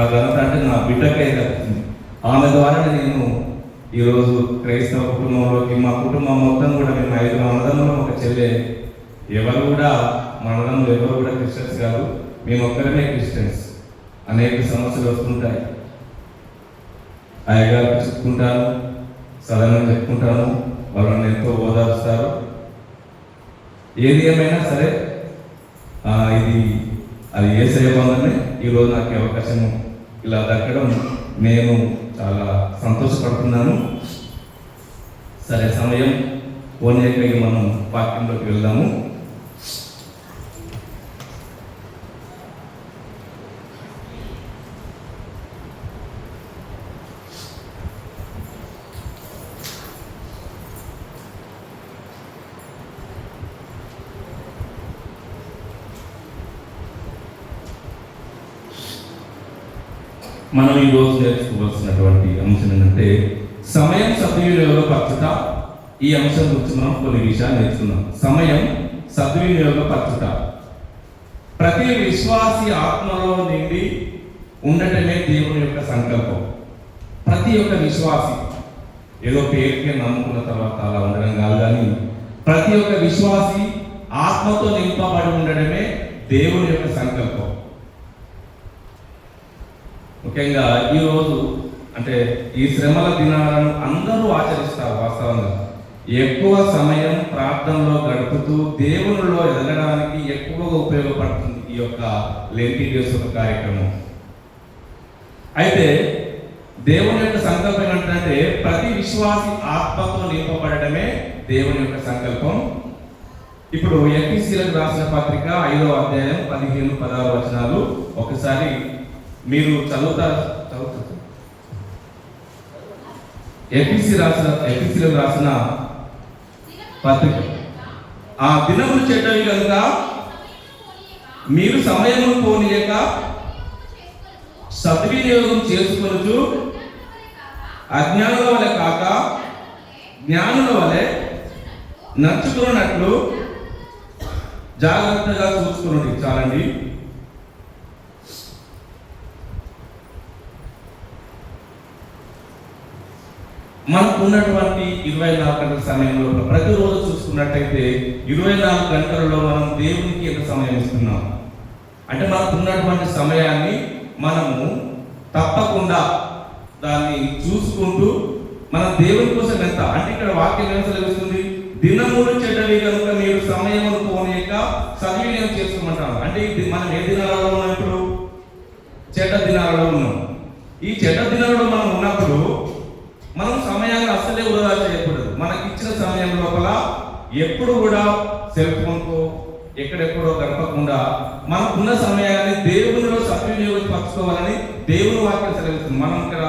అదంతా అంటే నా బిడ్డకే దక్కుతుంది. ఆమె ద్వారా నేను ఈరోజు క్రైస్తవ కుటుంబంలోకి, మా కుటుంబం మొత్తం కూడా మేము 5 అన్నదమ్ములు, ఒక చెల్లె. ఎవరు కూడా మా అన్నదమ్ములు ఎవరు కూడా క్రిస్టియన్స్ కాదు, మేము ఒక్కరమే క్రిస్టియన్స్. అనేక సమస్యలు వస్తుంటాయి. అయ్యగారు చెప్పుకుంటాను, సదనం చెప్పుకుంటాను, వాళ్ళని ఎంతో ఓదారుస్తారు. ఏది ఏమైనా సరే అది యేసయ్య బంధమే. ఈరోజు నాకు అవకాశం ఇలా దక్కడం నేను చాలా సంతోషపడుతున్నాను. సరే, సమయం పోనీకి మనం వాక్యంలోకి వెళ్దాము. మనం ఈరోజు నేర్చుకోవాల్సినటువంటి అంశం ఏంటంటే సమయం సద్వినియోగపరచుట. ఈ అంశం గురించి మనం కొన్ని విషయాలు నేర్చుకున్నాం. సమయం సద్వినియోగపరచుట. ప్రతి విశ్వాసి ఆత్మలో నిండి ఉండటమే దేవుని యొక్క సంకల్పం. ప్రతి ఒక్క విశ్వాసి ఏదో పేరుకే నమ్ముకున్న తర్వాత అలా ఉండడం కాదు, కానీ ప్రతి ఒక్క విశ్వాసి ఆత్మతో నింపబడి ఉండడమే దేవుని యొక్క సంకల్పం. ముఖ్యంగా ఈరోజు అంటే ఈ శ్రమల దినాలను అందరూ ఆచరిస్తారు. వాస్తవంగా ఎక్కువ సమయం ప్రార్థనలో గడుపుతూ దేవునిలో ఎదగడానికి ఎక్కువగా ఉపయోగపడుతుంది ఈ యొక్క లెంటి డేస్ యొక్క కార్యక్రమం. అయితే దేవుని యొక్క సంకల్పం ఏంటంటే ప్రతి విశ్వాసి ఆత్మతో నింపబడటమే దేవుని యొక్క సంకల్పం. ఇప్పుడు ఎఫెసీయులకు రాసిన పత్రిక 5వ అధ్యాయం 15-16 వచనాలు ఒకసారి మీరు చదువుతారు. ఎఫెసీయులకు రాసిన పత్రిక. ఆ దినములు చెడ్డవి కనుక మీరు సమయమును పోనీయక సద్వినియోగం చేసుకొనుచు అజ్ఞానుల వలె కాక జ్ఞానుల వలె నడుచుకున్నట్లు జాగ్రత్తగా చూసుకున్నది. చాలండి. మనకు ఉన్నటువంటి 24 గంటల సమయంలో ప్రతిరోజు చూసుకున్నట్టయితే 24 గంటలలో మనం దేవునికి ఎంత సమయం ఇస్తున్నాం అంటే మనకు ఉన్నటువంటి సమయాన్ని మనము తప్పకుండా దాన్ని చూసుకుంటూ మనం దేవుని కోసం ఎంత అంటే ఇక్కడ వాక్యం ఏం సెలవిస్తుంది? దినములు చెడ్డవి కనుక మీరు సమయమును పోనీయక సద్వినియోగం చేసుకోమంటారు. అంటే మనం ఏ దినాలలో ఉన్నాం? ఇప్పుడు చెడ్డ దినాలలో ఉన్నాం. ఈ చెడ్డ దినాలలో మనం ఉన్నప్పుడు మనం సమయాన్ని అస్సలే వృధా చేయకూడదు. మనకి ఇచ్చిన సమయం లోపల ఎప్పుడు కూడా సెల్ ఫోన్కు ఎక్కడెక్కడో గడపకుండా మనకున్న సమయాన్ని దేవునిలో సద్వినియోగపరచుకోవాలని దేవుని వాక్యం సెలవుతుంది. మనం ఇక్కడ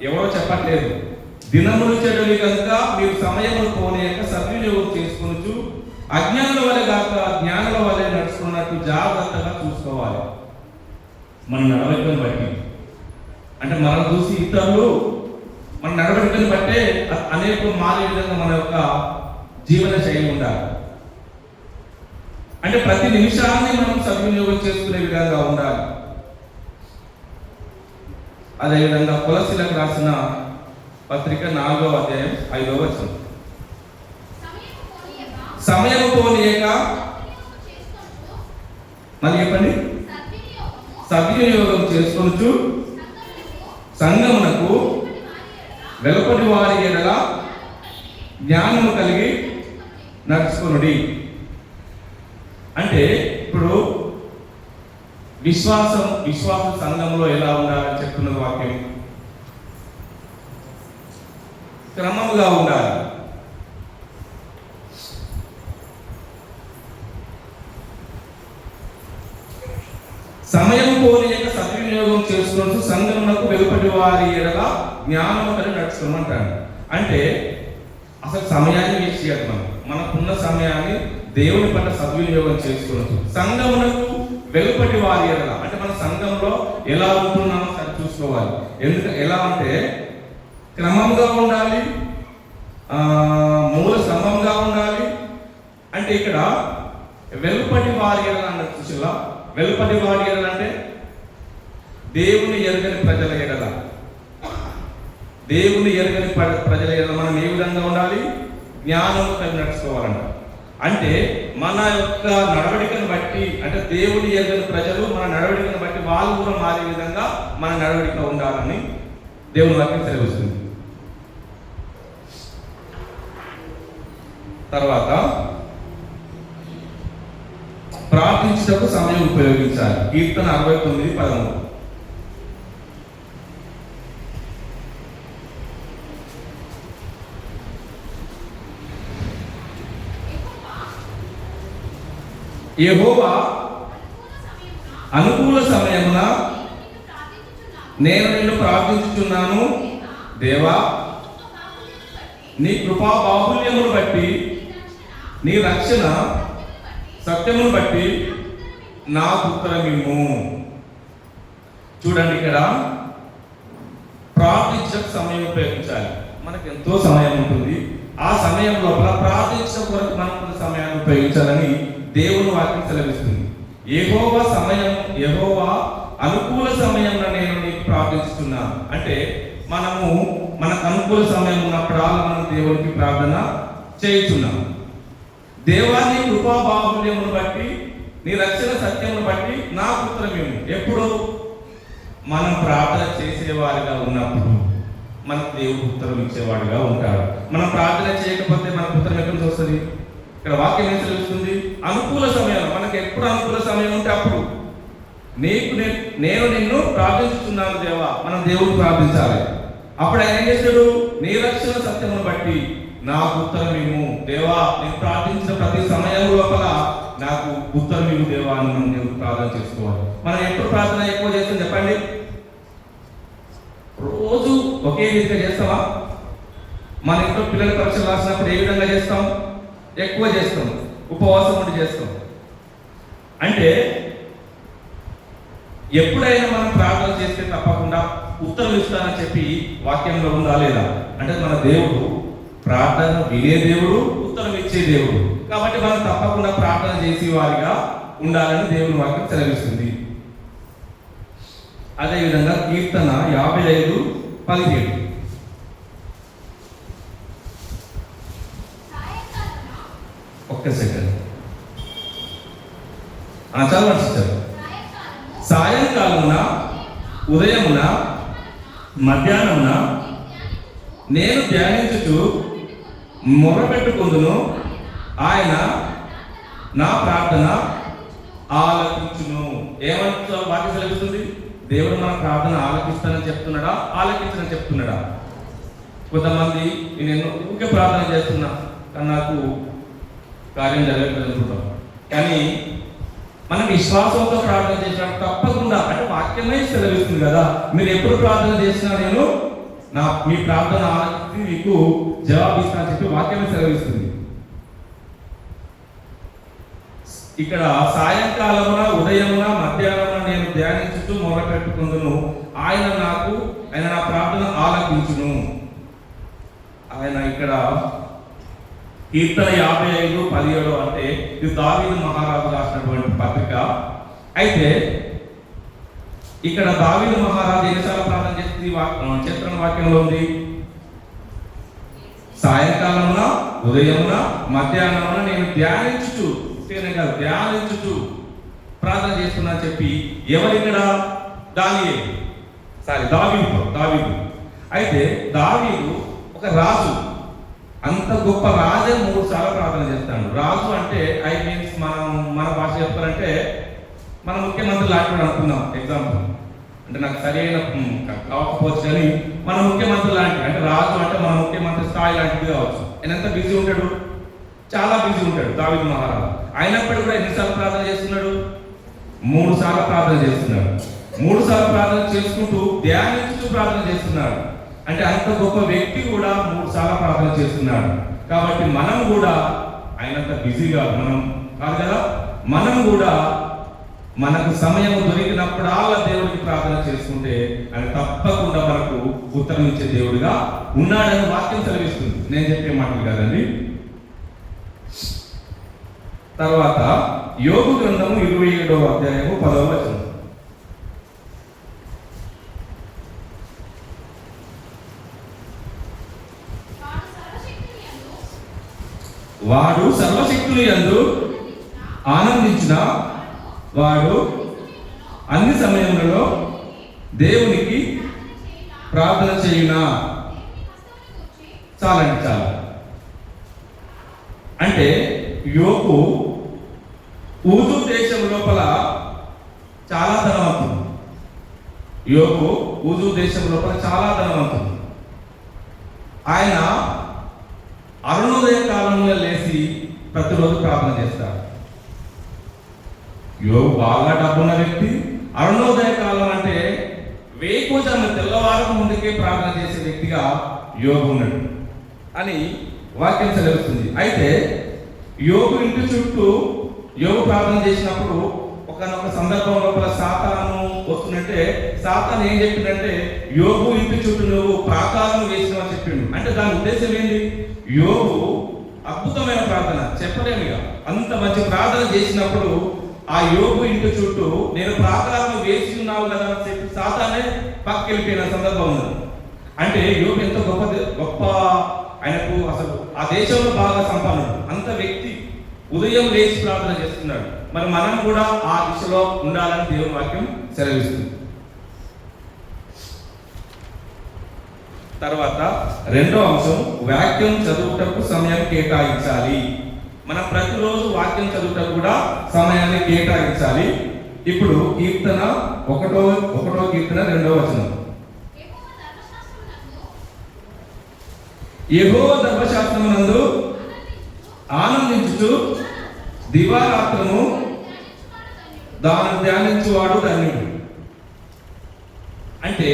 ఎవరో చెప్పట్లేదు. దినములు చెడ్డవి కనుక మీరు సమయమును పోనీయక సద్వినియోగం చేసుకొనుచు అజ్ఞానుల వలె కాక జ్ఞానుల వలె నడుచుకున్నట్టు జాగ్రత్తగా చూసుకోవాలి. మన నడవడికను బట్టి అంటే మనం చూసి ఇతరులు మన నడవడికను బట్టే అనేక మారే విధంగా మన యొక్క జీవన శైలి ఉండాలి. అంటే ప్రతి నిమిషాన్ని మనం సద్వినియోగం చేసుకునే విధంగా ఉండాలి. అదేవిధంగా కొలస్సీలకు రాసిన పత్రిక 4వ అధ్యాయం 5వ వచనం. సమయము పోనీయక మళ్ళీ చెప్పండి. సద్వినియోగం చేసుకొనుచు సంఘమునకు వెలుపటి వారి ఎడల జ్ఞానము కలిగి నడుచుకొనుడి. అంటే ఇప్పుడు విశ్వాస సంఘంలో ఎలా ఉండాలని చెప్తున్న వాక్యం క్రమముగా ఉండాలి. సమయం పోనీయక సద్వినియోగం చేసుకుంటూ సంఘమునకు వెలుపటి వారి ఎడల జ్ఞానము కలిగి నడుచుకోమంటాడు. అంటే అసలు సమయాన్ని వేస్ట్ చేయదు. మనకున్న సమయాన్ని దేవుని పట్ల సద్వినియోగం చేసుకోవచ్చు. సంఘమునకు వెలుపటి వారి ఎడల అంటే మన సంఘంలో ఎలా ఉంటున్నామో సరి చూసుకోవాలి. ఎలా అంటే క్రమంగా ఉండాలి, మూల స్తంభంగా ఉండాలి. అంటే ఇక్కడ వెలుపటి వారి ఎడల అన్న చూసిలా వెలుపటి వారి ఎడల అంటే దేవుని ఎరుగని ప్రజల ఎడల, దేవుని ఎరుగని ప్రజల ఎడల మనం ఏ విధంగా ఉండాలి? జ్ఞానం కలిగి నడుచుకోవాలంట. అంటే మన యొక్క నడవడికను బట్టి, అంటే దేవుని ఎరుగని ప్రజలు మన నడవడికను బట్టి వాళ్ళు కూడా మారే విధంగా మన నడవడిక ఉండాలని దేవుని వాక్యం సెలవిస్తుంది. తర్వాత ప్రార్థించుటకు సమయం ఉపయోగించాలి. కీర్తన 69:13. యెహోవా అనుకూల సమయమున నేను నిన్ను ప్రార్థించుచున్నాను. దేవా, నీ కృపా బాహుల్యమును బట్టి, నీ రక్షణ సత్యమును బట్టి నాకు ఉత్తరమిమ్ము. చూడండి, ఇక్కడ ప్రార్థించక సమయం ఉపయోగించాలి. మనకు ఎంతో సమయం ఉంటుంది. ఆ సమయం లోపల ప్రార్థించక కొరకు మనం కొంత సమయాన్ని ఉపయోగించాలని దేవుని వాక్యం సెలవిస్తుంది. యెహోవా అనుకూల సమయంలో నేను నీకు ప్రార్థిస్తున్నాను. అంటే మనకు అనుకూల సమయం ఉన్నప్పుడల్లా మనం దేవునికి ప్రార్థన చేయుచున్నాం. దేవా, నీ కృపా బాహుల్యమును బట్టి, నీ రక్షణ సత్యమును బట్టి నాకు ఉత్తరమేమి. ఎప్పుడు మనం ప్రార్థన చేసేవారిగా ఉన్నప్పుడు మనకు దేవుడు ఉత్తరం ఇచ్చేవాడుగా ఉంటాడు. మనం ప్రార్థన చేయకపోతే మనకు ఉత్తరం ఎక్కడి నుంచి వస్తుంది? ఇక్కడ వాక్యం ఏం తెలుస్తుంది? అనుకూల సమయంలో, మనకు ఎప్పుడు అనుకూల సమయం ఉంటే అప్పుడు నేను నిన్ను ప్రార్థించుతున్నాను దేవా, మనం దేవుడిని ప్రార్థించాలి. అప్పుడు ఆయన ఏం చేశాడు? నీ రక్షణ సత్యమును బట్టి నాకు ఉత్తరమేము. దేవా, నేను ప్రార్థించిన ప్రతి సమయం లోపల నాకు ఉత్తరమేము దేవా అని మనం దేవుడు ప్రార్థన చేసుకోవాలి. మనం ఎప్పుడు ప్రార్థన ఎక్కువ చేస్తాం చెప్పండి? రోజు ఒకే రీతిగా చేస్తామా? మన ఇంట్లో పిల్లల పరీక్షలు రాసినప్పుడు ఏ విధంగా చేస్తాం? ఎక్కువ చేస్తాం, ఉపవాసం ఉండి చేస్తాం. అంటే ఎప్పుడైనా మనం ప్రార్థన చేస్తే తప్పకుండా ఉత్తరం ఇస్తానని చెప్పి వాక్యంలో ఉందా లేదా? అంటే మన దేవుడు ప్రార్థన వినే దేవుడు, ఉత్తరం ఇచ్చే దేవుడు. కాబట్టి మనం తప్పకుండా ప్రార్థన చేసే వారిగా ఉండాలని దేవుని వాక్యం సెలవిస్తుంది. అదేవిధంగా కీర్తన 55:17. ఒక్క సెకండ్ చదవండి. సాయంకాలమున, ఉదయమున, మధ్యాహ్నమున నేను ధ్యానించుచు మొరపెట్టుకుందును, ఆయన నా ప్రార్థన ఆలకించును. ఏమంటూ వాక్యం సెలవుతుంది? దేవుడు మన ప్రార్థన ఆలకిస్తానని చెప్తున్నాడా, ఆలకించని చెప్తున్నాడా? కొంతమంది నేను ఊరికే ప్రార్థన చేస్తున్నా కానీ నాకు కార్యం జరగలేదు అనుకుంటాం. కానీ మనం విశ్వాసంతో ప్రార్థన చేసినప్పుడు తప్పకుండా, అంటే వాక్యమే సెలవిస్తుంది కదా, మీరు ఎప్పుడు ప్రార్థన చేసినా నేను మీ ప్రార్థన ఆలకించి మీకు జవాబిస్తానని చెప్పి వాక్యమే సెలవిస్తుంది. ఇక్కడ సాయంకాలమున, ఉదయమున, మధ్యాహ్నమున నేను ధ్యానించుతూ మొరపెట్టుకుందును, ఆయన నా ప్రార్థన ఆలకించును. ఆయన ఇక్కడ కీర్తన 55:17 అంటే ఇది దావీదు మహారాజు రాసినటువంటి పత్రిక. అయితే ఇక్కడ దావీదు మహారాజు ఎన్నిసార్లు ప్రార్థన చేస్తుంది? చిత్రణ వాక్యంలో ఉంది. సాయంకాలమున, ఉదయమున, మధ్యాహ్నమున నేను ధ్యానించుచు ప్రార్థన చేస్తున్నా చెప్పి ఎవరిక్కడ? దావీదు. అయితే దావీదు ఒక రాజు. అంత గొప్ప రాజే 3 సార్లు ప్రార్థన చేస్తాడు. రాజు అంటే మన భాష చెప్పాలంటే మన ముఖ్యమంత్రి లాంటి అనుకుందాం. ఎగ్జాంపుల్ అంటే నాకు సరైన కాకపోవచ్చు కానీ మన ముఖ్యమంత్రి లాంటి, అంటే రాజు అంటే మన ముఖ్యమంత్రి స్థాయి లాంటిది కావచ్చు. ఆయన ఎంత బిజీ ఉంటాడు? చాలా బిజీ ఉంటాడు దావీదు మహారాజు. అయినప్పటికీ కూడా ఎన్నిసార్లు ప్రార్థన చేస్తున్నాడు? 3 సార్లు ప్రార్థన చేస్తున్నాడు. 3 సార్లు ప్రార్థన చేసుకుంటూ ధ్యానించుతూ ప్రార్థన చేస్తున్నాడు. అంటే అంత గొప్ప వ్యక్తి కూడా 3 సార్లు ప్రార్థన చేస్తున్నాడు. కాబట్టి మనం కూడా ఆయనంత బిజీగా మనం కాదు కదా. మనం కూడా మనకు సమయం దొరికినప్పుడల్లా దేవుడికి ప్రార్థన చేసుకుంటే ఆయన తప్పకుండా మనకు ఉత్తరం ఇచ్చే దేవుడిగా ఉన్నాడని వాక్యం సెలవిస్తుంది. నేను చెప్పే మాటలు కాదండి. తర్వాత యోబు గ్రంథము 27వ అధ్యాయము 10వ వచనం. వాడు సర్వశక్తుని యందు ఆనందించిన వాడు అన్ని సమయములలో దేవునికి ప్రార్థన చేయునా. చాలండి, చాలు. అంటే యోబు ఊజు దేశం లోపల చాలా ధనవంతుడు. యోబు ఊజు దేశం లోపల చాలా ధనవంతుడు. ఆయన అరుణోదయ కాలంలో లేచి ప్రతిరోజు ప్రార్థన చేస్తారు. యోబు బాగా డబ్బున్న వ్యక్తి. అరుణోదయ కాలం అంటే వేకువజామున తెల్లవారం ముందుకే ప్రార్థన చేసే వ్యక్తిగా యోబు ఉన్నాడు అని వాక్యం సెలవుస్తుంది. అయితే యోబు ఇంటి చుట్టూ యోబు ప్రార్థన చేసినప్పుడు ఒకనొక సందర్భం లోపల సాతాను వస్తుందంటే సాతాను ఏం చెప్పిందంటే యోబు ఇంటి చుట్టూ నువ్వు ప్రాకారం వేసినావు అని చెప్పిండు. అంటే దాని ఉద్దేశం ఏంటి? యోబు అద్భుతమైన ప్రార్థన, చెప్పలేముగా అంత మంచి ప్రార్థన చేసినప్పుడు ఆ యోబు ఇంటి చుట్టూ నేను ప్రాకారం వేసి ఉన్నావు కదా అని చెప్పి సాతానే పక్కకి వెళ్ళిపోయిన సందర్భం ఉంది. అంటే యోబు ఎంతో గొప్ప ఆయనకు అసలు ఆ దేశంలో బాగా సంపన్నుడు, అంత వ్యక్తి ఉదయం లేచి ప్రార్థన చేస్తున్నాడు. మరి మనం కూడా ఆ దిశలో ఉండాలని దేవుని వాక్యం సెలవిస్తుంది. తర్వాత రెండో అంశం, వాక్యం చదువుటకు సమయం కేటాయించాలి. మనం ప్రతిరోజు వాక్యం చదువుటకు కూడా సమయాన్ని కేటాయించాలి. ఇప్పుడు కీర్తన ఒకటో కీర్తన 2వ వచనం. యెహోవా ధర్మశాస్త్రమునందు ఆనందించుచు దివారాత్రము దాన్ని ధ్యానించువాడు ధన్యుడు. అంటే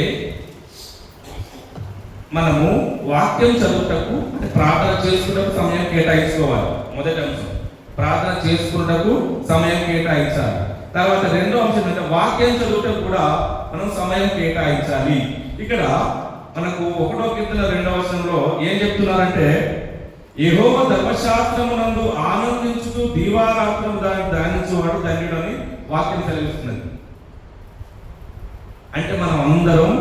మనము వాక్యం చదువుటకు అంటే ప్రార్థన చేసుకున్నకు సమయం కేటాయించుకోవాలి. మొదటి అంశం ప్రార్థన చేసుకున్నకు సమయం కేటాయించాలి. తర్వాత రెండో అంశం అంటే వాక్యం చదువుటకు కూడా మనం సమయం కేటాయించాలి. ఇక్కడ మనకు 1వ కీర్తన 2వ వచనంలో ఏం చెప్తున్నారంటే యెహోవా ధర్మశాస్త్రమునందు ఆనందించుతూ దీవారాత్రము దాన్ని ధ్యానించువాడు ధన్యుడు అని వాక్యం సెలవిస్తున్నది. అంటే మనం అందరం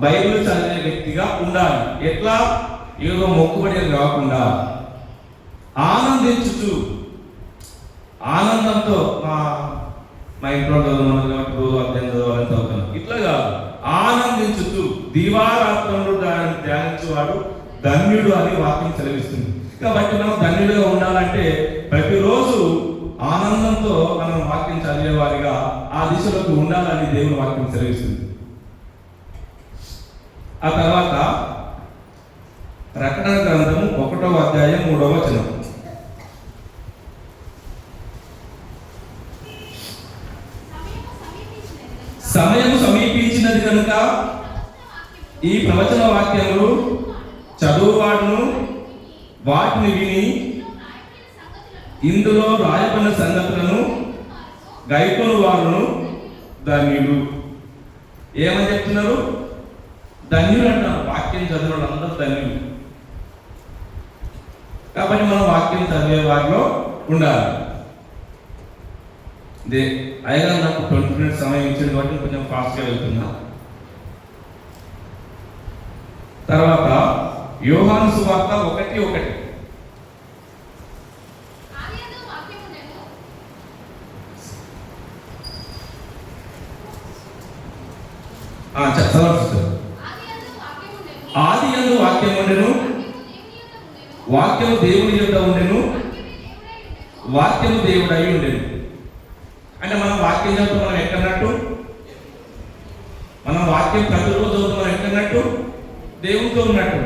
బైబిల్ చదివే వ్యక్తిగా ఉండాలి. ఎట్లా? ఏదో మొక్కుబడి కాకుండా ఆనందించుతూ, ఆనందంతో మా ఇంట్లో చదువుతున్నాను కాబట్టి రోజు అర్థం చదవాలని చదువుతాను, ఇట్లా కాదు. ఆనందించుతూ దీవారాత్రంలో దాన్ని ధ్యానించేవాడు ధన్యుడు అని వాక్యం సెలవిస్తుంది. కాబట్టి మనం ధన్యుడిగా ఉండాలంటే ప్రతిరోజు ఆనందంతో మనం వాక్యం చదివేవారిగా ఆ దిశలోకి ఉండాలని దేవుని వాక్యం సెలవిస్తుంది. ఆ తర్వాత ప్రకటన గ్రంథము 1వ అధ్యాయం 3వ వచనం. సమయము సమీపించినది కనుక ఈ ప్రవచన వాక్యములు చదువువాడును వాటిని విని ఇందులో రాయబడిన సంగతులను గైకొను వారును ధన్యుడు. ఏమని చెప్తున్నారు? ధన్యుడు అంటారు. వాక్యం చదివిన అందరూ ధన్యులు. కాబట్టి మనం వాక్యం చదివే వారిలో ఉండాలి. అయ్యగారు నాకు 20 minutes సమయం ఇచ్చింది కాబట్టి కొంచెం ఫాస్ట్గా వెళ్తున్నా. తర్వాత యోహాను సువార్త 1:1. ఆది యందు వాక్యం ఉండెను, వాక్యము దేవుని యొద్ద ఉండెను, వాక్యము దేవుడై ఉండెను. అంటే మనం వాక్యం చదువుతూ మనం ఎక్కడన్నట్టు, మనం వాక్యం ప్రతిరోజు చదువుతూ మనం ఎక్కడన్నట్టు దేవునితో ఉన్నట్టు.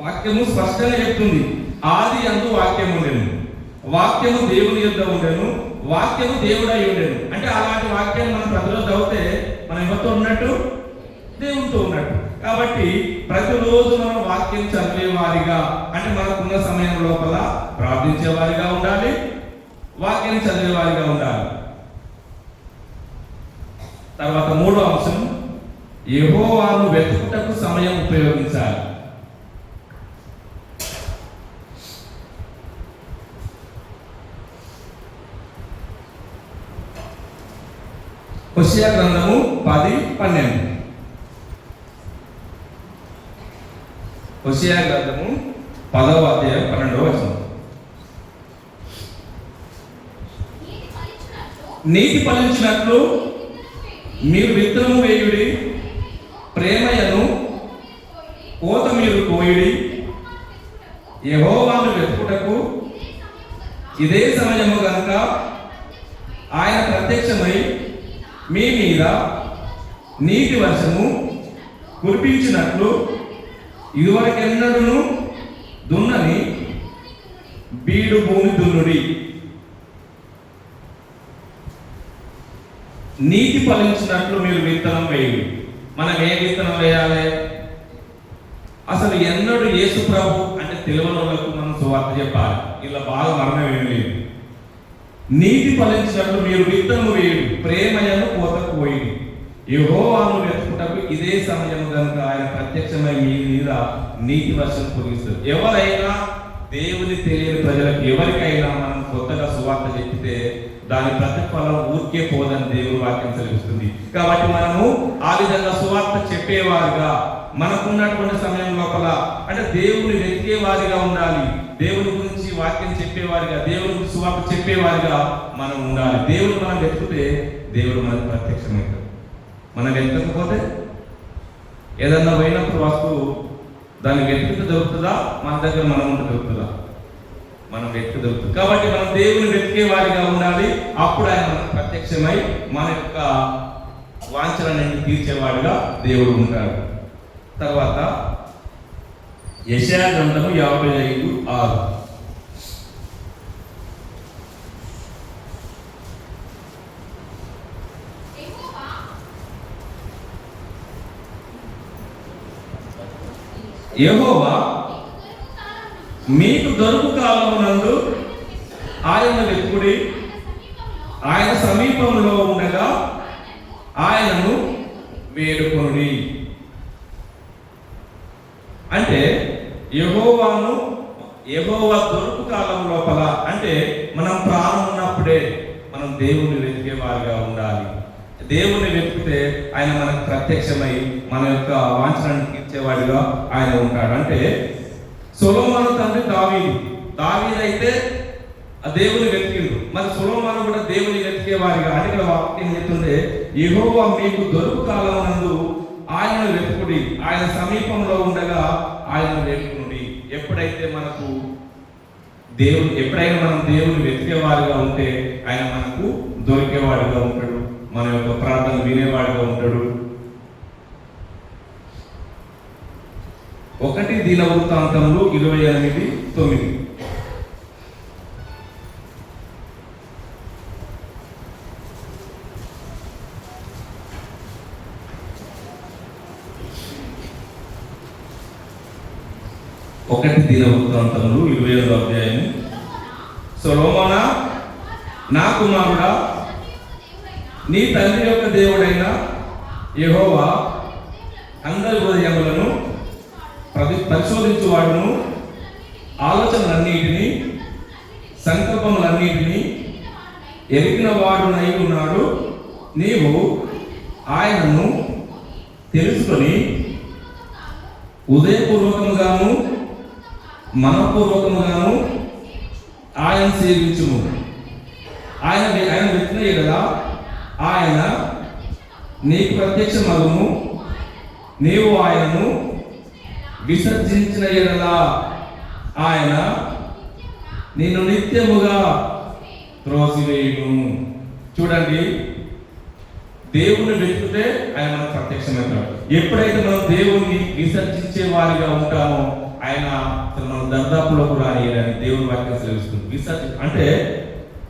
వాక్యము స్పష్టంగా చెప్తుంది, ఆది యందు వాక్యం ఉండెను, వాక్యము దేవుని యొద్ద ఉండెను, వాక్యము దేవుడై ఉండెను. అంటే అలాంటి వాక్యాన్ని మనం ప్రతిరోజు చదివితే మనం ఎవరితో ఉన్నట్టు? దేవునితో ఉన్నట్టు. కాబట్టి ప్రతిరోజు మనం వాక్యం చదివే వారిగా, అంటే మనకున్న సమయం లోపల ప్రార్థించే వారిగా ఉండాలి, వాక్యం చదివే వారిగా ఉండాలి. తర్వాత 3వ అంశం, యెహోవాను వెతుకుటకు సమయం ఉపయోగించాలి. హోషేయ గ్రంథము 10:12. హోషేయ గ్రంథము 10వ అధ్యాయం 12వ వచనం. నీతి ఫలించినట్లు మీరు విత్తనము వేయుడి, ప్రేమయను కోత మీరు కోయుడి, యెహోవాను వెతుకుటకు ఇదే సమయము గనుక ఆయన ప్రత్యక్షమై మీ మీద నీటి వర్షము కురిపించినట్లు ఇదివరకెన్నడూను దున్నని బీడు భూమి దున్నుడి. నీతి ఫలించినట్లు మీరు విత్తనం వేయండి. మనం ఏ విత్తనం వేయాలి? అసలు ఎన్నడూ యేసు ప్రభు అంటే తెలియని వాళ్ళకు మనం సువార్త చెప్పాలి. ఇలా బాగా మరణం ఏమి లేదు. నీతి ఫలించినట్లు మీరు విత్తనం వేయండి, ప్రేమయను కోత కోయండి, యెహోవాను వెతుకుటకు ఇదే సమయం కనుక ఆయన ప్రత్యక్షమై మీ మీద నీతి వర్షం కురిస్తారు. ఎవరైనా దేవుని తెలియని ప్రజలకు ఎవరికైనా మనం కొత్తగా సువార్త చెప్పితే దాని ప్రతిఫలం ఊరికే పోదని దేవుని వాక్యం సెలవిస్తుంది. కాబట్టి మనము ఆ విధంగా సువార్త చెప్పేవారుగా, మనకున్నటువంటి సమయం లోపల అంటే దేవుని వెతికేవారిగా ఉండాలి. దేవుని గురించి వాక్యం చెప్పేవారిగా, దేవుని గురించి సువార్త చెప్పేవారిగా మనం ఉండాలి. దేవుడు మనం వెతికితే దేవుడు మనకు ప్రత్యక్షమవుతాడు. మనం వెతకపోతే ఏదన్నా పోయినప్పుడు వస్తువు దాన్ని వెతికితే దొరుకుతుందా? మన దగ్గర మనం ఉంటే దొరుకుతుందా? మనం వెతికి దొరుకుతుంది. కాబట్టి మనం దేవుని వెతికే వారిగా ఉండాలి. అప్పుడు ఆయన మనకు ప్రత్యక్షమై మన యొక్క వాంఛనని తీర్చేవాడిగా దేవుడు ఉంటాడు. తర్వాత యెషయా గ్రంథము 55:6. యెహోవా మీకు దొరుకు కాలమునందు ఆయన వెతుకుడి, ఆయన సమీపంలో ఉండగా ఆయనను వేడుకొనుడి. అంటే యెహోవా దొరుకు కాలం లోపల అంటే మనం ప్రాణం ఉన్నప్పుడే మనం దేవుని వెతికే వారిగా ఉండాలి. దేవుని వెతికితే ఆయన మనకు ప్రత్యక్షమై మన యొక్క వాంఛనను తీర్చేవాడిగా ఆయన ఉంటాడు. అంటే సొలొమోను తండ్రి దావీదు అయితే ఆ దేవుని వెతికిండు. మరి సొలొమోను కూడా దేవుని వెతికే వారిగా అంటే ఇక్కడ వాక్యం చెప్తుంటే యెహోవా మీకు దొరుకు కాలమునందు ఆయన వెతుకుడి, ఆయన సమీపంలో ఉండగా ఆయన వెతుకుడి. ఎప్పుడైనా మనం దేవుని వెతికేవాడిగా ఉంటే ఆయన మనకు దొరికేవాడిగా ఉంటాడు, మన యొక్క ప్రార్థన వినేవాడిగా ఉంటాడు. 1 దినవృత్తాంతములు 28:9. దినవృత్తాంతములు 28వ అధ్యాయం. సొలొమోనా, నా కుమారుడా, నీ తండ్రి యొక్క దేవుడైన యెహోవా అందరి హృదయములను పరిశోధించువాడును, ఆలోచనలన్నిటినీ సంకల్పములన్నిటినీ ఎరిగిన వాడునై ఉన్నాడు. నీవు ఆయనను తెలుసుకొని ఉదయపూర్వకముగాను మనపూర్వకముగాను ఆయన సేవించుము. ఆయన వెతికిన యెడల ఆయన నీకు ప్రత్యక్షమగును. నీవు ఆయనను విసర్జించిన యెడల ఆయన నిన్ను నిత్యముగా త్రోసివేయును. చూడండి, దేవుని వెతికితే ఆయన మనకు ప్రత్యక్షమవుతాడు. ఎప్పుడైతే మనం దేవుణ్ణి విసర్జించే వారిగా ఉంటామో ఆయన మన దర్దాపులోకి రానియని దేవుని వాక్యం సెలవిస్తుంది.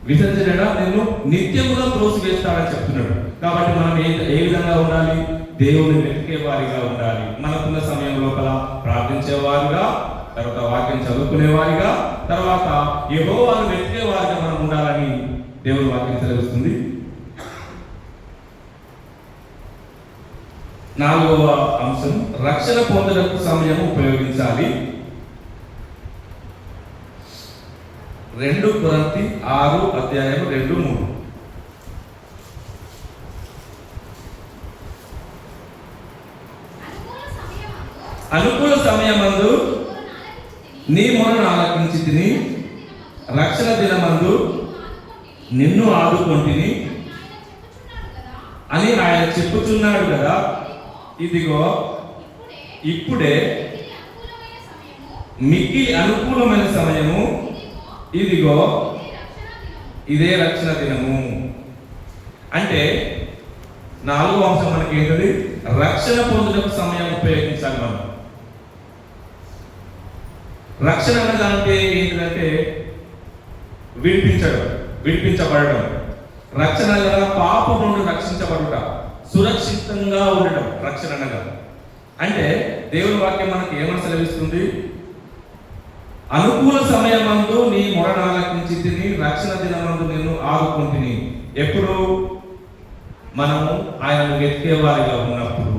విసర్జన నిన్ను నిత్యముగా త్రోసివేస్తాడని చెప్తున్నాడు. కాబట్టి మనం ఏ విధంగా ఉండాలి? దేవుని వెతికే వారిగా ఉండాలి. మనకున్న సమయం లోపల ప్రార్థించేవారుగా, తర్వాత వాక్యం చదువుకునేవారిగా, తర్వాత యెహోవాను వెతికే వారిగా మనం ఉండాలని దేవుని వాక్యం సెలవిస్తుంది. 4వ అంశం, రక్షణ పొందుటకు సమయం ఉపయోగించాలి. 2 కొరింథీ 6:2-3. అనుకూల సమయమందు నీ మొరను ఆలకించితిని, రక్షణ దినమందు నిన్ను ఆదుకొంటిని అని ఆయన చెప్పుచున్నాడు కదా. ఇదిగో ఇప్పుడే మిక్కిలి అనుకూలమైన సమయము, ఇదిగో ఇదే రక్షణ దినము. అంటే 4వ అంశం మనకి ఏంటది? రక్షణ పొందుటకు సమయం ఉపయోగించాలి. మనం రక్షణ అంటే ఏంటంటే విడిపించబడడం. రక్షణ అనగా పాపం నుండి రక్షించబడుట, సురక్షితంగా ఉండడం రక్షణ అనగా. అంటే దేవుని వాక్యం మనకి ఏమని సెలవిస్తుంది? అనుకూల సమయమందు నీ మొరను ఆలకించితిని, రక్షణ దినమందు నిన్ను ఆదుకొంటిని. ఎప్పుడు? మనము ఆయనను వెతికేవారిగా ఉన్నప్పుడు.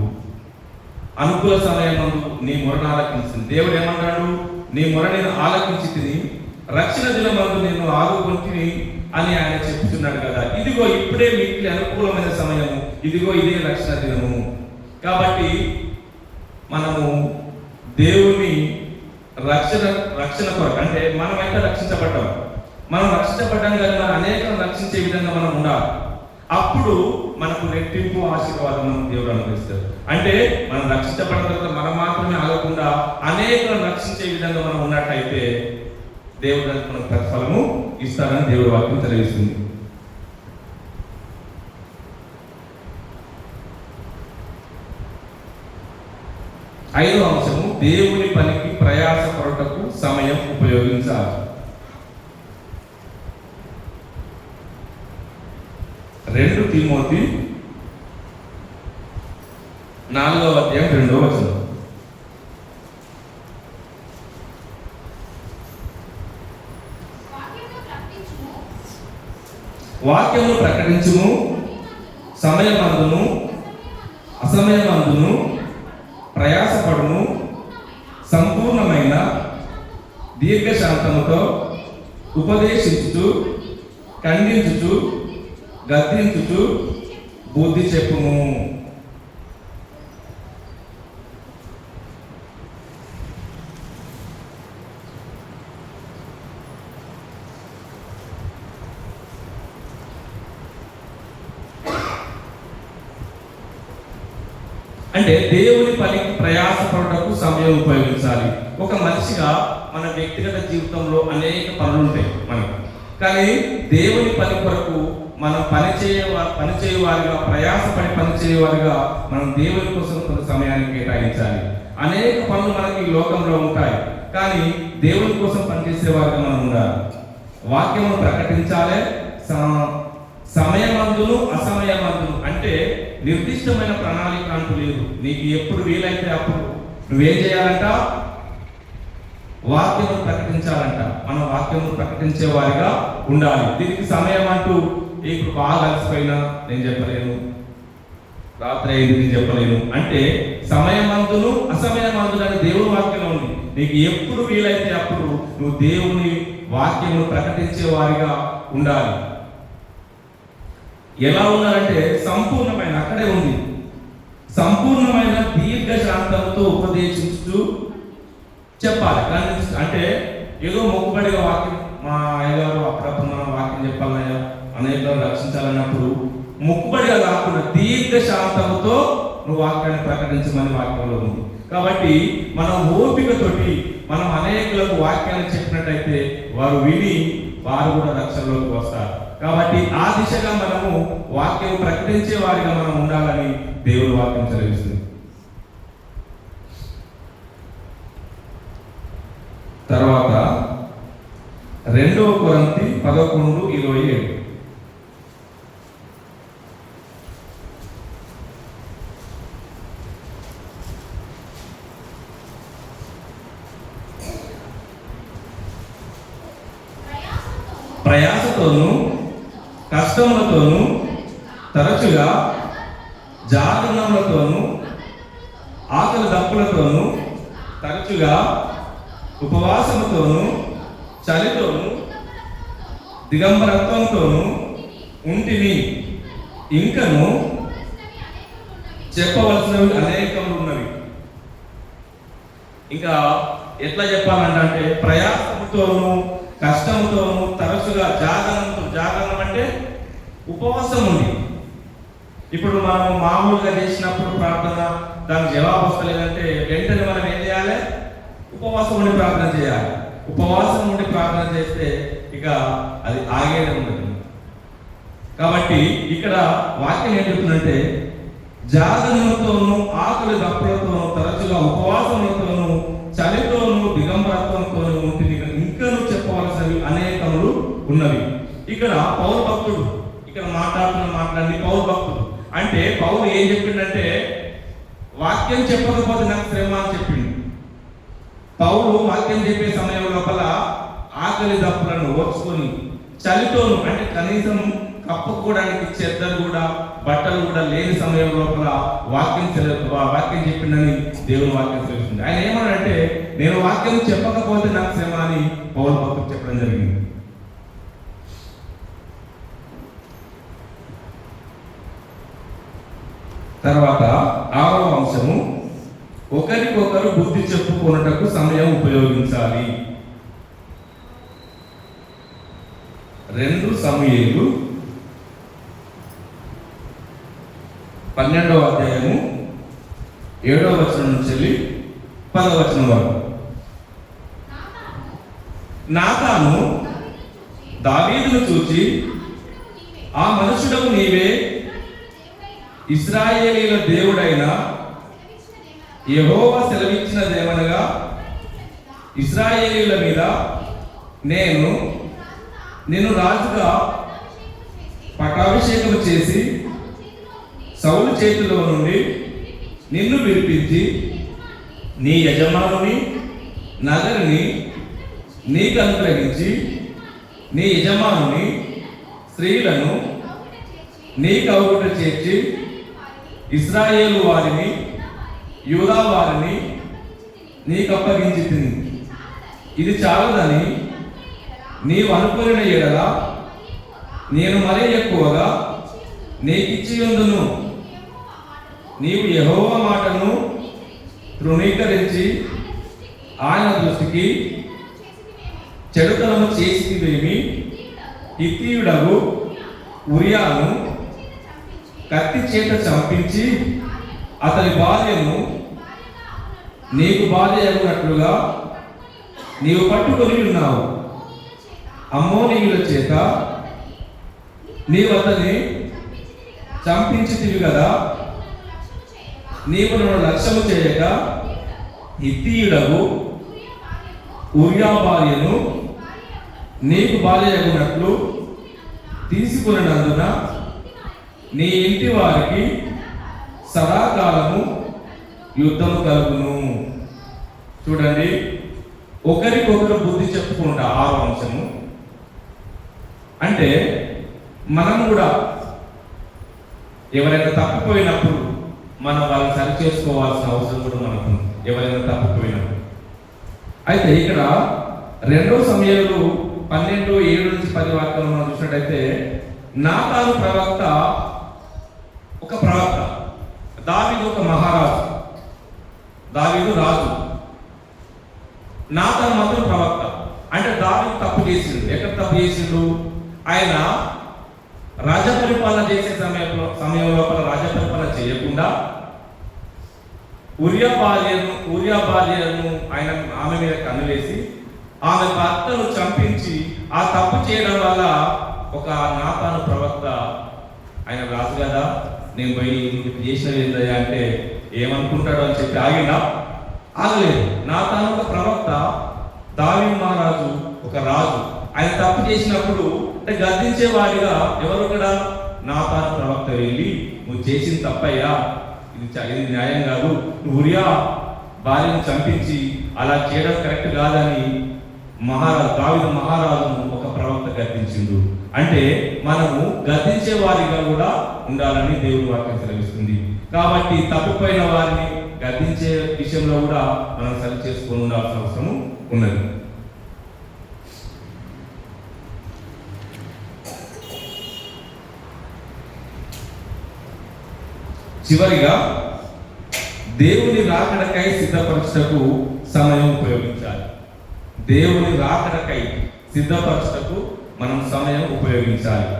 అనుకూల సమయమందు నీ మొరను ఆలకించింది. దేవుడు ఏమన్నాడు? నీ మొర నేను ఆలకించితిని, రక్షణ దినమందు నిన్ను ఆదుకొంటిని అని ఆయన చెప్తున్నాడు కదా. ఇదిగో ఇప్పుడే మీకు అనుకూలమైన సమయము, ఇదిగో ఇదే రక్షణ దినము. కాబట్టి మనము దేవుని రక్షణ కొరకు, అంటే మనం అయితే రక్షించబడ్డాం, మనం రక్షించబడ్డాం కానీ మనం అనేకం రక్షించే విధంగా మనం ఉండాలి. అప్పుడు మనకు రెట్టింపు ఆశీర్వాదం మనం దేవుడు అనుగ్రహిస్తారు. అంటే మనం రక్షించబడిన తర్వాత మనం మాత్రమే ఆగకుండా అనేకలను రక్షించే విధంగా మనం ఉన్నట్టయితే దేవుడు మనకు ప్రతిఫలము ఇస్తారని దేవుడి వాక్యం తెలియజేస్తుంది. ఐదవ అంశము, దేవుని పనికి ప్రయాసపడుటకు సమయం ఉపయోగించాలి. 2 తిమోతి 4వ అధ్యాయం 2వ వచనం. వాక్యము ప్రకటించుము, సమయమందును అసమయమందును ప్రయాసపడును, సంపూర్ణమైన దీర్ఘశాంతముతో ఉపదేశించుచు, ఖండించుచు, గద్దించుచు బుద్ధి చెప్పుము. అంటే దేవుని పనికి ప్రయాసపడటకు సమయం ఉపయోగించాలి. ఒక మనిషిగా మన వ్యక్తిగత జీవితంలో అనేక పనులు ఉంటాయి మనకు, కానీ దేవుని పని కొరకు మనం పనిచేయవారిగా, ప్రయాసపడి పనిచేయవారిగా మనం దేవుని కోసం కొంత సమయాన్ని కేటాయించాలి. అనేక పనులు మనకి ఈ లోకంలో ఉంటాయి, కానీ దేవుని కోసం పనిచేసేవారిగా మనం ఉండాలి. వాక్యమును ప్రకటించాలి, సమయమందును అసమయమందును. అంటే నిర్దిష్టమైన ప్రణాళిక అంటూ లేదు. నీకు ఎప్పుడు వీలైతే అప్పుడు నువ్వేం చేయాలంట? వాక్యమును ప్రకటించాలంట. మనం వాక్యమును ప్రకటించే వారిగా ఉండాలి. దీనికి సమయం అంటూ ఇప్పుడు బాగా అలసిపోయినా నేను చెప్పలేను, రాత్రి 5 నేను చెప్పలేను అంటే సమయమందును అసమయమందును అని దేవుని వాక్యంలో ఉంది. నీకు ఎప్పుడు వీలైతే అప్పుడు నువ్వు దేవుని వాక్యమును ప్రకటించే వారిగా ఉండాలి. ఎలా ఉన్నారంటే సంపూర్ణమైన, అక్కడే ఉంది, సంపూర్ణమైన దీర్ఘశాంతంతో ఉపదేశించు చెప్పాలి. అంటే ఏదో మొక్కుబడిగా వాక్యం, మా అయ్యగారు అప్పుడప్పుడు మనం వాక్యం చెప్పాలయ్యా, అనేకలను రక్షించాలన్నప్పుడు మొక్కుబడిగా కాకుండా దీర్ఘశాంతంతో నువ్వు వాక్యాన్ని ప్రకటించమని వాక్యంలో ఉంది. కాబట్టి మనం ఓపికతోటి మనం అనేకులకు వాక్యాన్ని చెప్పినట్టయితే వారు విని వారు కూడా రక్షణలోకి వస్తారు. కాబట్టి ఆ దిశగా మనము వాక్యం ప్రకటించే వారిగా మనం ఉండాలని దేవుని వాక్యం చదివిస్తుంది. తర్వాత 2 కొరింథీ 11:27. ప్రయాసతోను కష్టములతోను తరచుగా జాగరణములతోను ఆకలి దప్పులతోను తరచుగా ఉపవాసముతోను చలితోను దిగంబరత్వంతోను ఉంటిని, ఇంకను చెప్పవలసినవి అనేకములు ఉన్నవి. ఇంకా ఎట్లా చెప్పాలంటే ప్రయాసముతోనూ కష్టంతోనూ తరచుగా జాగరణం అంటే ఉపవాసం ఉంది. ఇప్పుడు మనం మామూలుగా చేసినప్పుడు ప్రార్థన దానికి జవాబు వస్తలేదంటే వెంటనే మనం ఏం చేయాలి? ఉపవాసం ఉండి ప్రార్థన చేయాలి. ఉపవాసం ఉండి ప్రార్థన చేస్తే ఇక అది ఆగేదే ఉండదు. కాబట్టి ఇక్కడ వాక్యం ఏం చెప్తుందంటే జాగరణతోనూ ఆకలి దప్పులతోనూ తరచుగా ఉపవాసములతోనూ చలితోనూ దిగంబరత్వంతోనూ ఉంటుంది. ఇంకా చెప్పవలసినవి అనేకములు ఉన్నవి. ఇక్కడ పౌరు భక్తుడు ఇక్కడ మాట్లాడి పౌరు భక్తుడు అంటే పౌరు ఏం చెప్పిండంటే వాక్యం చెప్పకపోతే నాకు శ్రమ అని చెప్పిండు. పౌరు వాక్యం చెప్పే సమయం లోపల ఆకలి దప్పులను ఓర్చుకొని చలితోను అంటే కనీసం కప్పుకోవడానికి చెద్దరు కూడా బట్టలు కూడా లేని సమయం లోపల వాక్యం చెప్పిండని దేవుని వాక్యం తెలుస్తుంది. ఆయన ఏమన్నాడంటే నేను వాక్యం చెప్పకపోతే నాకు శ్రమ అని పౌరు భక్తుడు చెప్పడం జరిగింది. తర్వాత 6వ అంశము ఒకరికొకరు బుద్ధి చెప్పుకొనుటకు సమయం ఉపయోగించాలి. 2 సమూయేలు 12వ అధ్యాయము 7వ వచనం నుంచి 10వ వచనం వరకు. నాతాను దావీదును చూచి ఆ మనుషుడకు నీవే ఇశ్రాయేలీయుల దేవుడైన యెహోవా సెలవిచ్చినదేమనగా ఇశ్రాయేలీయుల మీద నేను నిన్ను రాజుగా పట్టాభిషేకం చేసి సౌలు చేతిలో నుండి నిన్ను విడిపించి నీ యజమానుని నగరిని నీకు అనుగ్రహించి నీ యజమానుని స్త్రీలను నీకు అవుట చేర్చి ఇశ్రాయేలు వారిని యూదా వారిని నీకు అప్పగించింది. ఇది చాలదని నీవు అనుకున్న ఎడల నేను మరీ ఎక్కువగా నీకిచ్చియుందును. నీవు యెహోవా మాటను తృణీకరించి ఆయన దృష్టికి చెడుతనము చేసివేమి హిత్తీయుడగు ఉరియాను కత్తి చేత చంపించి అతని భార్యను నీకు భార్య అయినట్లుగా నీవు పట్టుకొని ఉన్నావు. అమ్మోనీయుల చేత నీవు అతన్ని చంపించితివి కదా. నీవు నన్ను లక్ష్యము చేయక హిత్తీయుడగు ఉరియా భార్యను నీకు భార్య అయినట్లు తీసుకున్నందున నీ ఇంటి వారికి సదాకాలము యుద్ధము కలుగును. చూడండి, ఒకరికొకరు బుద్ధి చెప్పుకుంటా 6వ అంశము. అంటే మనం కూడా ఎవరైనా తప్పిపోయినప్పుడు మనం వాళ్ళని సరి చేసుకోవాల్సిన అవసరం కూడా మనకు ఎవరైనా తప్పిపోయినప్పుడు. అయితే ఇక్కడ 2 సమూయేలు 12:7-10 వాక్యాలు మనం చూసినట్టయితే నాతాను ప్రవక్త ఒక ప్రవక్త, దావీదు ఒక మహారాజు, దావీదు రాజు, నాతాను మాత్రం ప్రవక్త. అంటే దావీదు తప్పు చేసిండు. ఎక్కడ తప్పు చేసిండు? ఆయన రాజపరిపాలన చేసే సమయం లోపల రాజపరిపాలన చేయకుండా ఉరియా భార్యను ఆయన ఆమె మీద కన్నులేసి ఆమె భర్తను చంపించి ఆ తప్పు చేయడం వల్ల ఒక నాతాను ప్రవక్త ఆయన రాజు కదా, నేను పోయి చేసినది ఏంటయ్యా అంటే ఏమనుకుంటాడు అని చెప్పి ఆగలేదు. నాతాను ఒక ప్రవక్త, దావీదు మహారాజు ఒక రాజు. ఆయన తప్పు చేసినప్పుడు అంటే గద్దించేవాడిగా ఎవరు కూడా నాతాను ప్రవక్త వెళ్ళి నువ్వు చేసిన తప్పయ్యా, ఇది న్యాయం కాదు, నువ్వు ఉరియా భార్యను చంపించి అలా చేయడం కరెక్ట్ కాదని దావీదు మహారాజును ఒక ప్రవక్త గద్దించిండు. అంటే మనము గద్దించే వారిగా కూడా ఉండాలని దేవుని వాక్యం సెలవిస్తుంది. కాబట్టి తప్పిపోయిన వారిని గద్దించే విషయంలో కూడా మనం సరి చేసుకొని ఉండాల్సిన అవసరం ఉన్నది. చివరిగా దేవుని రాకడకై సిద్ధపరచుటకు సమయం ఉపయోగించాలి. దేవుని రాకడకై సిద్ధపరచుటకు మనం సమయం ఉపయోగించాలి.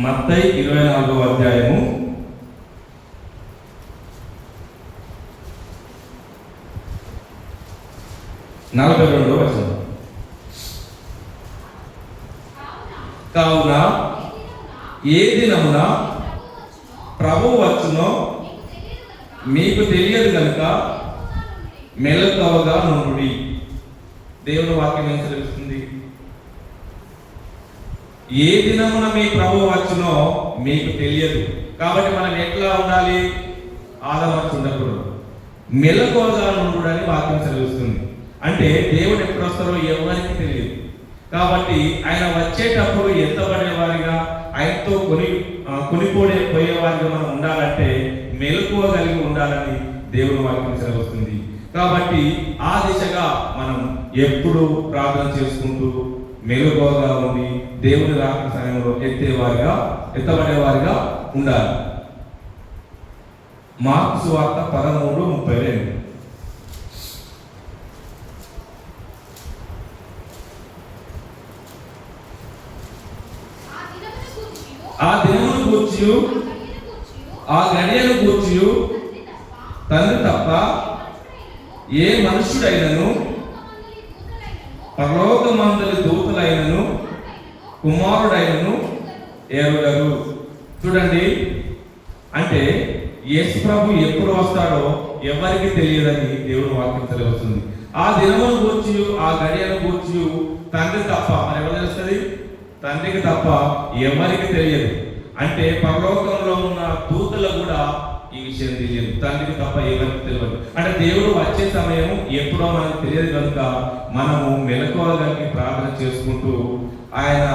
మత్తయి 24వ అధ్యాయము 42వ వచనం. కావున ఏ దినమున ప్రభువు వచ్చునో మీకు తెలియదు కనుక మెలకువగా నుండుడి. దేవుని వాక్యం ఏం తెలుస్తుంది? ఏ దినమున మీ ప్రభువు వచ్చునో మీకు తెలియదు. కాబట్టి మనం ఎట్లా ఉండాలి? ఆదమర్చి ఉండకూడదు, మెలకువగా నుండుడని వాక్యం తెలుస్తుంది. అంటే దేవుడు ఎప్పుడు వస్తారో ఎవరికి తెలియదు. కాబట్టి ఆయన వచ్చేటప్పుడు ఎత్తబడేవారిగా, ఆయనతో పోయేవారిగా మనం ఉండాలంటే మెలకువ కలిగి ఉండాలని దేవుని వాక్యం సెలవుస్తుంది. కాబట్టి ఆ దిశగా మనం ఎప్పుడు ప్రార్థన చేసుకుంటూ మెలకువగా ఉండి దేవుని రాకడ సమయంలో ఎత్తబడేవారిగా ఉండాలి. మార్కు సువార్త 13:32. ఆ దినమును గూర్చి ఆ గడియను గూర్చి తండ్రి తప్ప ఏ మనుష్యుడైనను, పరలోకమందలి దూతలైనను, కుమారుడైనను ఎరుగరు. చూడండి, అంటే యేసు ప్రభు ఎప్పుడు వస్తాడో ఎవరికి తెలియదని దేవుని వాక్యం తెలుస్తుంది. ఆ దినమును గూర్చి ఆ గడియను గూర్చి తండ్రి తప్ప మరి ఎవరు తెలుస్తుంది? తండ్రికి తప్ప ఎవరికి తెలియదు. అంటే పరలోకంలో ఉన్న దూతలు కూడా ఈ విషయం తెలియదు, తండ్రికి తప్ప ఎవరికి తెలియదు. అంటే దేవుడు వచ్చే సమయం ఎప్పుడో మనకు తెలియదు కనుక మనము మెలకువగానికి ప్రార్థన చేసుకుంటూ ఆయన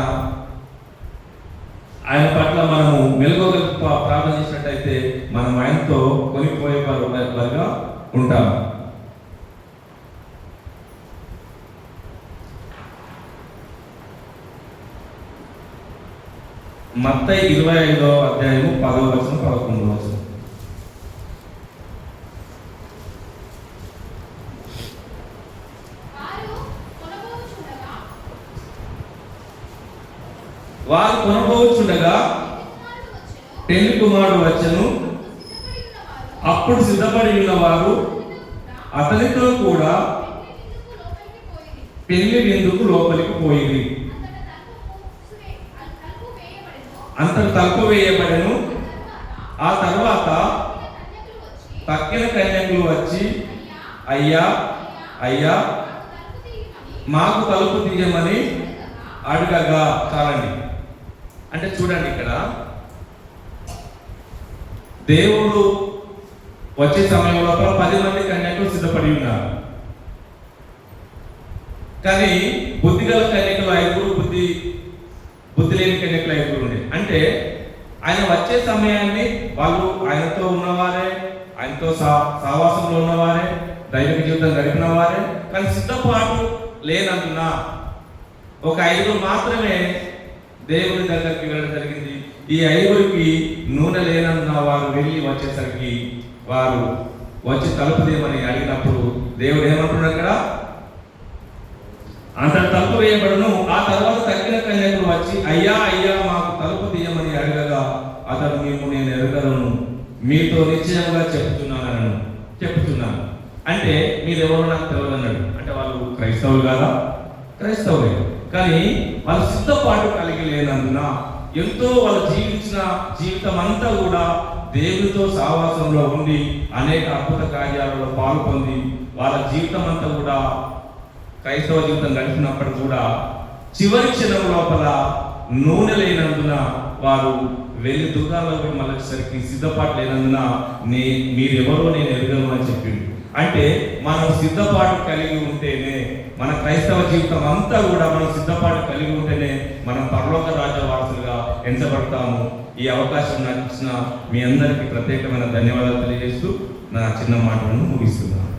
పట్ల మనము మెలకువగా ప్రార్థన చేసినట్టయితే మనం ఆయనతో కొనిపోయేవారుగా ఉంటాము. మత్తయి 25వ అధ్యాయము 10వ వచనం 11వ వచనం. వారు కొనబోచుండగా పెళ్లి కుమారుడు వచ్చెను. అప్పుడు సిద్ధపడి ఉన్నవారు అతనితో కూడా పెళ్లి విందుకు లోపలికి పోయింది. అంతకు తలుపు వేయబడెను. ఆ తర్వాత తక్కిన కన్యకులు వచ్చి, అయ్యా అయ్యా మాకు తలుపు తీయమని అడగగా. చాలండి. అంటే చూడండి, ఇక్కడ దేవుడు వచ్చే సమయంలో 10 మంది కన్యకులు సిద్ధపడి ఉన్నారు. కానీ బుద్ధిగల కన్యకులు 5, బుద్ధి లేని కన్యకులు 5 ఉండే. అంటే ఆయన వచ్చే సమయాన్ని వాళ్ళు ఆయనతో ఉన్నవారే, ఆయనతో సహవాసంలో ఉన్నవారే, దైవిక జీవితం గడిపిన వారే, కానీ సిద్ధపాటు లేనందున ఒక 5 మాత్రమే దేవుని దగ్గరికి వెళ్ళడం జరిగింది. ఈ 5కి నూనె లేనందున వారు వెళ్ళి వచ్చేసరికి వారు వచ్చి తలుపు తీయమని అడిగినప్పుడు దేవుడు ఏమంటున్నాడు అక్కడ? అంత తలుపు వేయబడను. ఆ తర్వాత తక్కిన కన్యకులు వచ్చి, అయ్యా అయ్యా మాకు తలుపు తీయమని అడగగా అతను, మేము నేను ఎరుగలను, మీతో నిశ్చయంగా చెప్తున్నాను. అంటే మీరెవరో నాకు తెలియదు అన్నాడు. అంటే వాళ్ళు క్రైస్తవులు కాదా? క్రైస్తవులే. కానీ వాళ్ళు సిద్ధపాటు కలిగి లేనందున ఎంతో వాళ్ళు జీవించిన జీవితం అంతా కూడా దేవుడితో సహవాసంలో ఉండి అనేక అద్భుత కార్యాలలో పాల్పొంది వాళ్ళ జీవితం అంతా కూడా క్రైస్తవ జీవితం గడిపినప్పుడు కూడా చివరి క్షణం లోపల నూనె లేనందున వారు వెళ్ళి దుకాణంలోకి మళ్ళీసరికి సిద్ధపాటు లేనందున మీరెవరో నేను ఎరుగను అని చెప్పిండు. అంటే మనం సిద్ధపాటు కలిగి ఉంటేనే మన క్రైస్తవ జీవితం అంతా కూడా మనం సిద్ధపాటు కలిగి ఉంటేనే మనం పరలోక రాజ్య వారసులుగా ఎంచబడతాము. ఈ అవకాశం నాకు ఇచ్చిన మీ అందరికీ ప్రత్యేకమైన ధన్యవాదాలు తెలియజేస్తూ నా చిన్న మాటలను ముగిస్తున్నాను.